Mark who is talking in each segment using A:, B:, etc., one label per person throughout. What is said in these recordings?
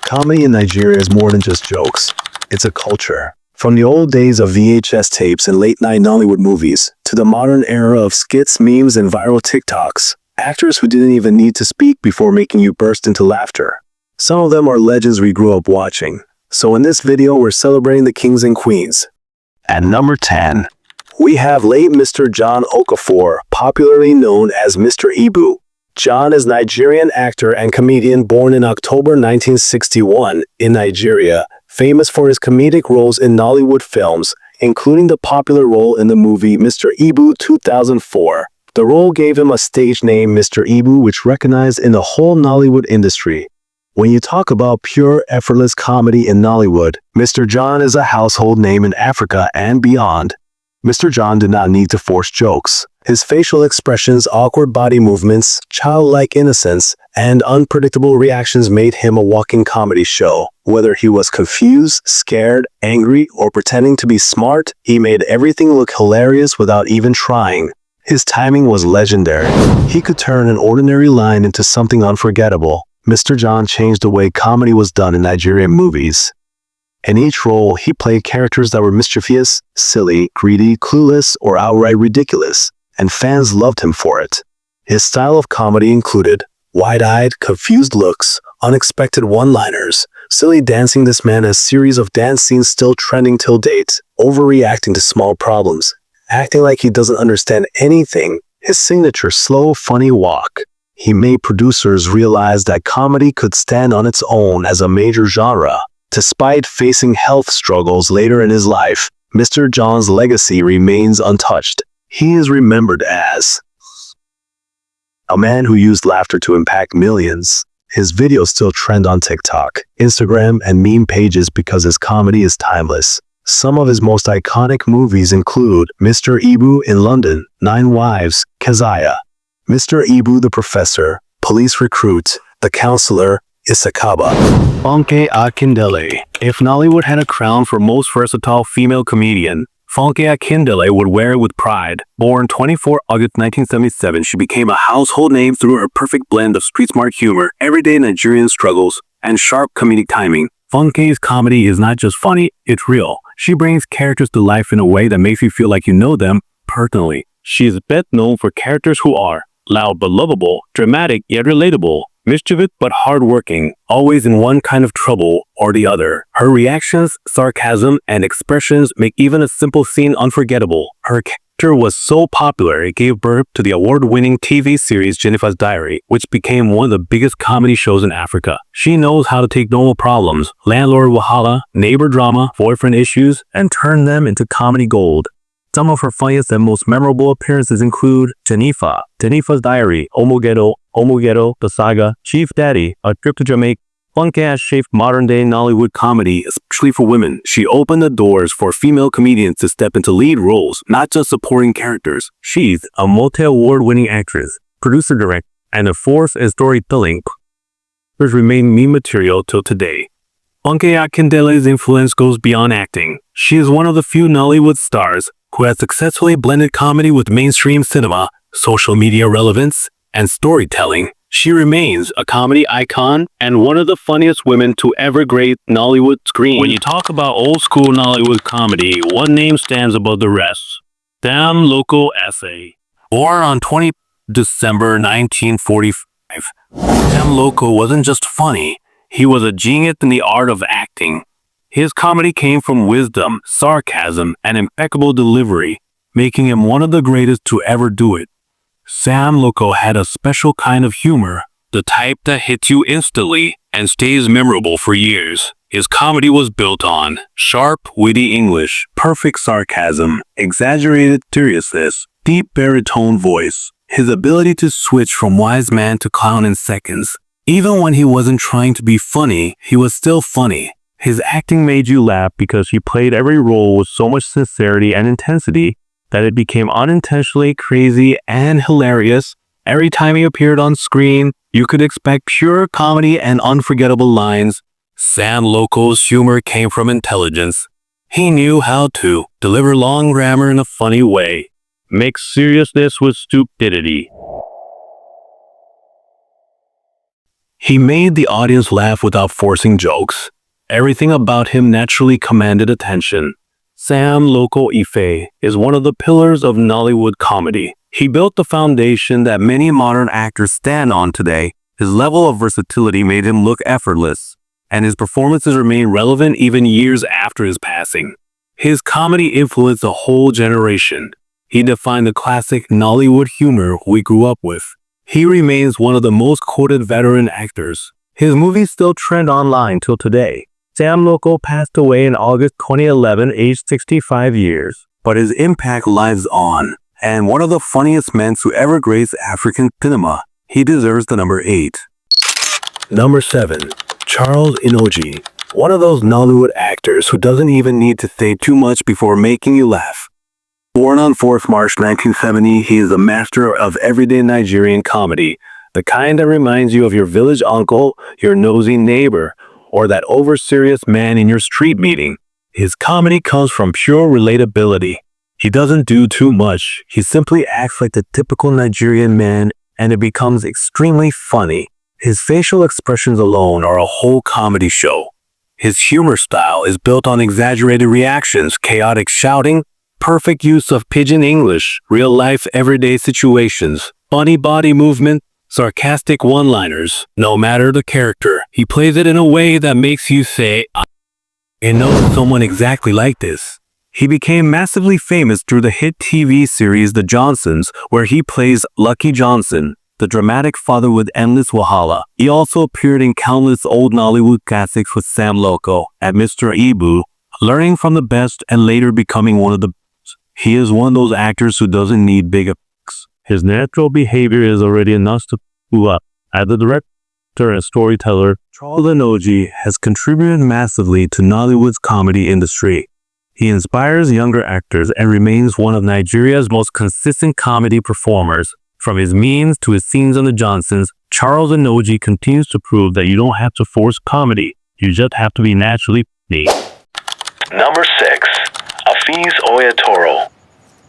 A: Comedy in Nigeria is more than just jokes. It's a culture. From the old days of VHS tapes and late-night Nollywood movies, to the modern era of skits, memes, and viral TikToks, actors who didn't even need to speak before making you burst into laughter. Some of them are legends we grew up watching. So in this video, we're celebrating the kings and queens. At number 10, we have late Mr. John Okafor, popularly known as Mr. Ibu. John is a Nigerian actor and comedian born in October 1961 in Nigeria, famous for his comedic roles in Nollywood films, including the popular role in the movie Mr. Ibu 2004. The role gave him a stage name, Mr. Ibu, which recognized in the whole Nollywood industry. When you talk about pure, effortless comedy in Nollywood, Mr. John is a household name in Africa and beyond. Mr. John did not need to force jokes. His facial expressions, awkward body movements, childlike innocence, and unpredictable reactions made him a walking comedy show. Whether he was confused, scared, angry, or pretending to be smart, he made everything look hilarious without even trying. His timing was legendary. He could turn an ordinary line into something unforgettable. Mr. John changed the way comedy was done in Nigerian movies. In each role, he played characters that were mischievous, silly, greedy, clueless, or outright ridiculous, and fans loved him for it. His style of comedy included wide-eyed, confused looks, unexpected one-liners, silly dancing. This man has a series of dance scenes still trending till date, overreacting to small problems, acting like he doesn't understand anything. His signature slow, funny walk. He made producers realize that comedy could stand on its own as a major genre. Despite facing health struggles later in his life, Mr. John's legacy remains untouched. He is remembered as a man who used laughter to impact millions. His videos still trend on TikTok, Instagram, and meme pages because his comedy is timeless. Some of his most iconic movies include Mr. Ibu in London, 9 Wives, Keziah, Mr. Ibu the Professor, Police Recruit, The Counselor, Isakaba. Funke Akindele. If Nollywood had a crown for most versatile female comedian, Funke Akindele would wear it with pride. Born 24 August 1977, she became a household name through her perfect blend of street-smart humor, everyday Nigerian struggles, and sharp comedic timing. Funke's comedy is not just funny, it's real. She brings characters to life in a way that makes you feel like you know them personally. She is best known for characters who are loud but lovable, dramatic yet relatable, mischievous but hardworking, always in one kind of trouble or the other. Her reactions, sarcasm, and expressions make even a simple scene unforgettable. Her character was so popular it gave birth to the award-winning TV series Jennifer's Diary, which became one of the biggest comedy shows in Africa. She knows how to take normal problems, landlord wahala, neighbor drama, boyfriend issues, and turn them into comedy gold. Some of her funniest and most memorable appearances include Jennifer's Diary, Omogedo, The Saga, Chief Daddy, A Trip to Jamaica. Funke has shaped modern-day Nollywood comedy, especially for women. She opened the doors for female comedians to step into lead roles, not just supporting characters. She's a multi-award-winning actress, producer-director, and a force in storytelling. Which remain meme material till today. Funke Akindele's influence goes beyond acting. She is one of the few Nollywood stars who has successfully blended comedy with mainstream cinema, social media relevance, and storytelling. She remains a comedy icon and one of the funniest women to ever grace Nollywood screen. When you talk about old-school Nollywood comedy, one name stands above the rest. Sam Loco S.A. Born on 20 December 1945, Sam Loco wasn't just funny, he was a genius in the art of acting. His comedy came from wisdom, sarcasm, and impeccable delivery, making him one of the greatest to ever do it. Sam Loco had a special kind of humor, the type that hits you instantly and stays memorable for years. His comedy was built on sharp, witty English, perfect sarcasm, exaggerated seriousness, deep baritone voice, his ability to switch from wise man to clown in seconds. Even when he wasn't trying to be funny, he was still funny. His acting made you laugh because he played every role with so much sincerity and intensity that it became unintentionally crazy and hilarious. Every time he appeared on screen, you could expect pure comedy and unforgettable lines. Sam Loco's humor came from intelligence. He knew how to deliver long grammar in a funny way, mix seriousness with stupidity. He made the audience laugh without forcing jokes. Everything about him naturally commanded attention. Sam Loco Ife is one of the pillars of Nollywood comedy. He built the foundation that many modern actors stand on today. His level of versatility made him look effortless, and his performances remain relevant even years after his passing. His comedy influenced a whole generation. He defined the classic Nollywood humor we grew up with. He remains one of the most quoted veteran actors. His movies still trend online till today. Sam Loco passed away in August 2011, aged 65 years, but his impact lives on. And one of the funniest men to ever grace African cinema. He deserves the number 8. Number 7. Charles Inoji. One of those Nollywood actors who doesn't even need to say too much before making you laugh. Born on 4th March 1970, he is a master of everyday Nigerian comedy, the kind that reminds you of your village uncle, your nosy neighbor, or that over-serious man in your street meeting. His comedy comes from pure relatability. He doesn't do too much. He simply acts like the typical Nigerian man, and it becomes extremely funny. His facial expressions alone are a whole comedy show. His humor style is built on exaggerated reactions, chaotic shouting, perfect use of pidgin English, real-life everyday situations, funny body movement, sarcastic one-liners. No matter the character, he plays it in a way that makes you say, I know someone exactly like this. He became massively famous through the hit TV series The Johnsons, where he plays Lucky Johnson, the dramatic father with endless wahala. He also appeared in countless old Nollywood classics with Sam Loco and Mr. Ibu, learning from the best and later becoming one of the best. He is one of those actors who doesn't need big effects. His natural behavior is already enough to pull up. As a director and storyteller, Charles Inoji has contributed massively to Nollywood's comedy industry. He inspires younger actors and remains one of Nigeria's most consistent comedy performers. From his memes to his scenes on The Johnsons, Charles Inoji continues to prove that you don't have to force comedy. You just have to be naturally funny.
B: Number 6. Afeez Oyatoro.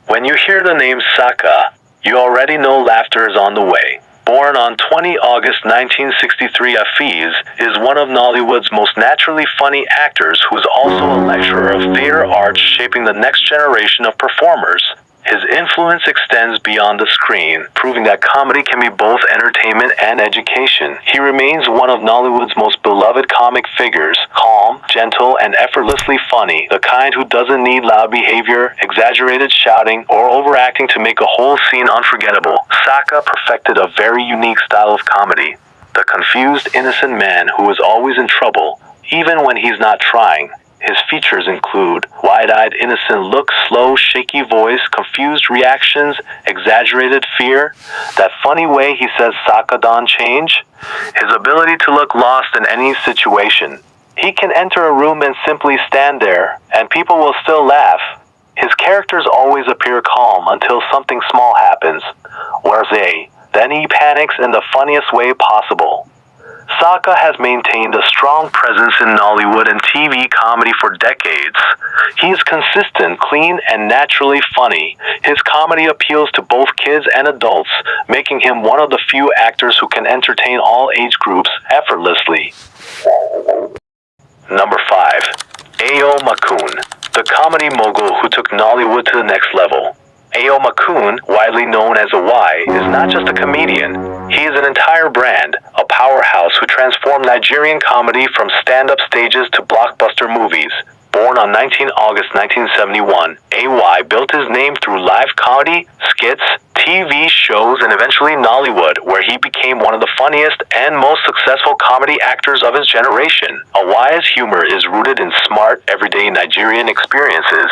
B: When you hear the name Saka, you already know laughter is on the way. Born on 20 August 1963, Afeez is one of Nollywood's most naturally funny actors who is also a lecturer of theater arts shaping the next generation of performers. His influence extends beyond the screen, proving that comedy can be both entertainment and education. He remains one of Nollywood's most beloved comic figures, calm, gentle, and effortlessly funny, the kind who doesn't need loud behavior, exaggerated shouting, or overacting to make a whole scene unforgettable. Saka perfected a very unique style of comedy, the confused, innocent man who is always in trouble, even when he's not trying. His features include wide-eyed innocent look, slow, shaky voice, confused reactions, exaggerated fear, that funny way he says Saka don't change, his ability to look lost in any situation. He can enter a room and simply stand there, and people will still laugh. His characters always appear calm until something small happens. Then he panics in the funniest way possible. Saka has maintained a strong presence in Nollywood and TV comedy for decades. He is consistent, clean, and naturally funny. His comedy appeals to both kids and adults, making him one of the few actors who can entertain all age groups effortlessly. Number 5. Ayo Makun, the comedy mogul who took Nollywood to the next level. Ayo Makun, widely known as a Y, is not just a comedian. He is an entire brand, a powerhouse who transformed Nigerian comedy from stand-up stages to blockbuster movies. Born on 19 August 1971, AY built his name through live comedy, skits, TV shows, and eventually Nollywood, where he became one of the funniest and most successful comedy actors of his generation. AY's humor is rooted in smart, everyday Nigerian experiences.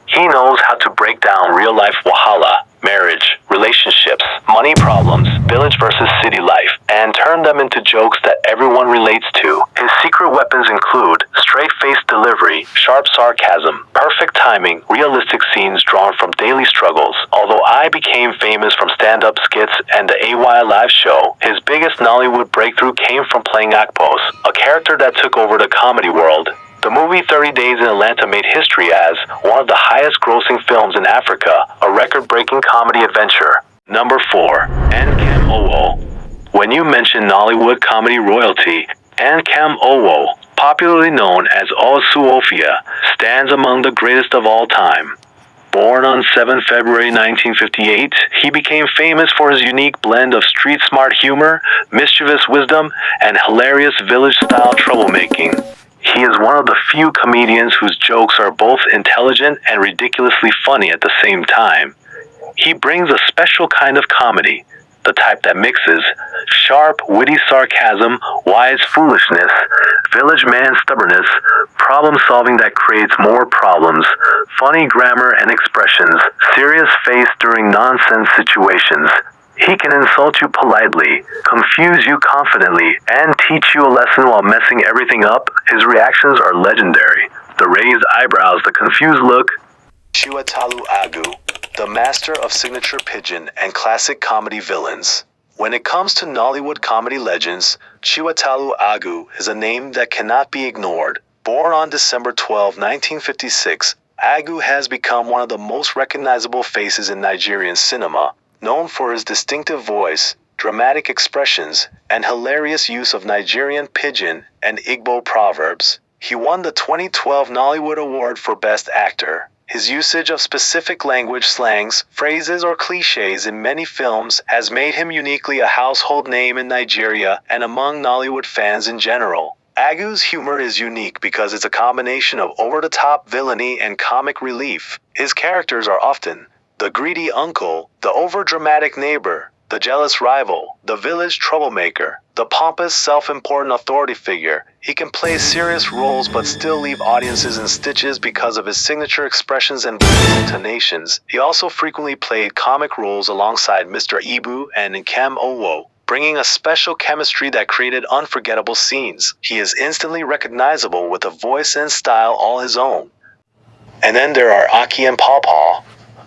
B: He knows how to break down real-life wahala, marriage, relationships, money problems, village versus city life, and turn them into jokes that everyone relates to. His secret weapons include straight-faced delivery, sharp sarcasm, perfect timing, realistic scenes drawn from daily struggles. Although I became famous from stand-up skits and the AY live show, his biggest Nollywood breakthrough came from playing Akpos, a character that took over the comedy world. The movie 30 Days in Atlanta made history as one of the highest-grossing films in Africa, a record-breaking comedy adventure. Number 4. Nkem Owo. When you mention Nollywood comedy royalty, Ankam Owo, popularly known as Osuofia, stands among the greatest of all time. Born on 7 February 1958, he became famous for his unique blend of street-smart humor, mischievous wisdom, and hilarious village-style troublemaking. He is one of the few comedians whose jokes are both intelligent and ridiculously funny at the same time. He brings a special kind of comedy, the type that mixes sharp, witty sarcasm, wise foolishness, village man stubbornness, problem solving that creates more problems, funny grammar and expressions, serious face during nonsense situations. He can insult you politely, confuse you confidently, and teach you a lesson while messing everything up. His reactions are legendary. The raised eyebrows, the confused look.
A: Chiwetalu Agu, the master of signature pigeon and classic comedy villains. When it comes to Nollywood comedy legends, Chiwetalu Agu is a name that cannot be ignored. Born on December 12, 1956, Agu has become one of the most recognizable faces in Nigerian cinema, known for his distinctive voice, dramatic expressions, and hilarious use of Nigerian pidgin and Igbo proverbs. He won the 2012 Nollywood Award for Best Actor. His usage of specific language slangs, phrases, or cliches in many films has made him uniquely a household name in Nigeria and among Nollywood fans in general. Agu's humor is unique because it's a combination of over-the-top villainy and comic relief. His characters are often the greedy uncle, the over-dramatic neighbor, the jealous rival, the village troublemaker, the pompous, self-important authority figure. He can play serious roles but still leave audiences in stitches because of his signature expressions and intonations. He also frequently played comic roles alongside Mr. Ibu and Nkem Owo, bringing a special chemistry that created unforgettable scenes. He is instantly recognizable with a voice and style all his own. And then there are Aki and Pawpaw,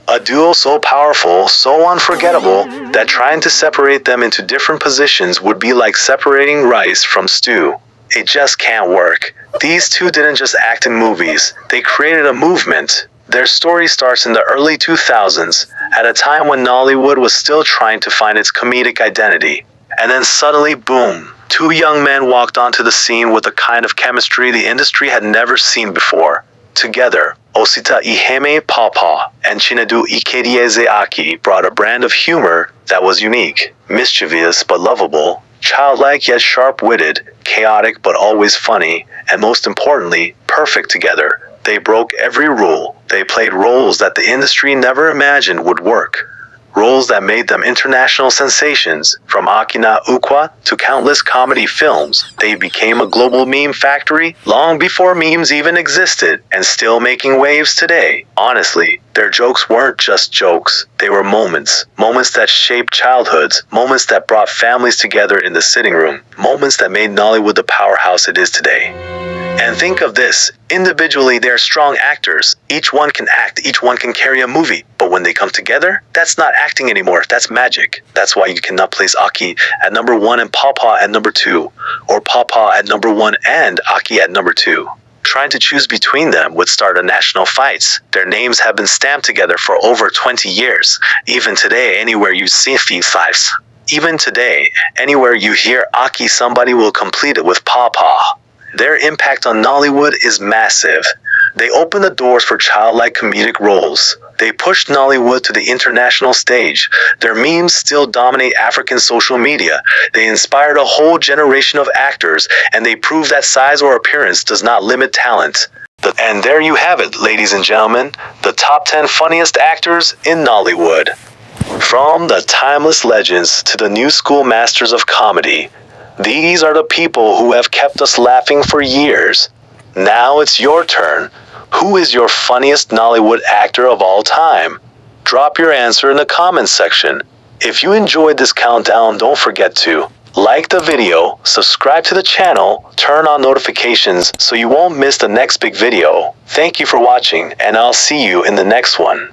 A: a duo so powerful, so unforgettable, that trying to separate them into different positions would be like separating rice from stew. It just can't work. These two didn't just act in movies, they created a movement. Their story starts in the early 2000s, at a time when Nollywood was still trying to find its comedic identity. And then suddenly, boom, two young men walked onto the scene with a kind of chemistry the industry had never seen before. Together, Osita Iheme Pawpaw and Chinedu Ikedieze Aki brought a brand of humor that was unique, mischievous but lovable, childlike yet sharp-witted, chaotic but always funny, and most importantly, perfect together. They broke every rule. They played roles that the industry never imagined would work. Roles that made them international sensations. From Akina Ukwa to countless comedy films, they became a global meme factory long before memes even existed, and still making waves today. Honestly, their jokes weren't just jokes. They were moments. Moments that shaped childhoods. Moments that brought families together in the sitting room. Moments that made Nollywood the powerhouse it is today. And think of this, individually they are strong actors. Each one can act, each one can carry a movie. But when they come together, that's not acting anymore, that's magic. That's why you cannot place Aki at number 1 and Pawpaw at number 2, or Pawpaw at number 1 and Aki at number 2. Trying to choose between them would start a national fight. Their names have been stamped together for over 20 years. Even today, anywhere you see fives. Even today, anywhere you hear Aki, somebody will complete it with Pawpaw. Their impact on Nollywood is massive. They opened the doors for childlike comedic roles. They pushed Nollywood to the international stage. Their memes still dominate African social media. They inspired a whole generation of actors, and they proved that size or appearance does not limit talent. And there you have it, ladies and gentlemen, the top 10 funniest actors in Nollywood. From the timeless legends to the new school masters of comedy, these are the people who have kept us laughing for years. Now it's your turn. Who is your funniest Nollywood actor of all time? Drop your answer in the comments section. If you enjoyed this countdown, don't forget to like the video, subscribe to the channel, turn on notifications so you won't miss the next big video. Thank you for watching, and I'll see you in the next one.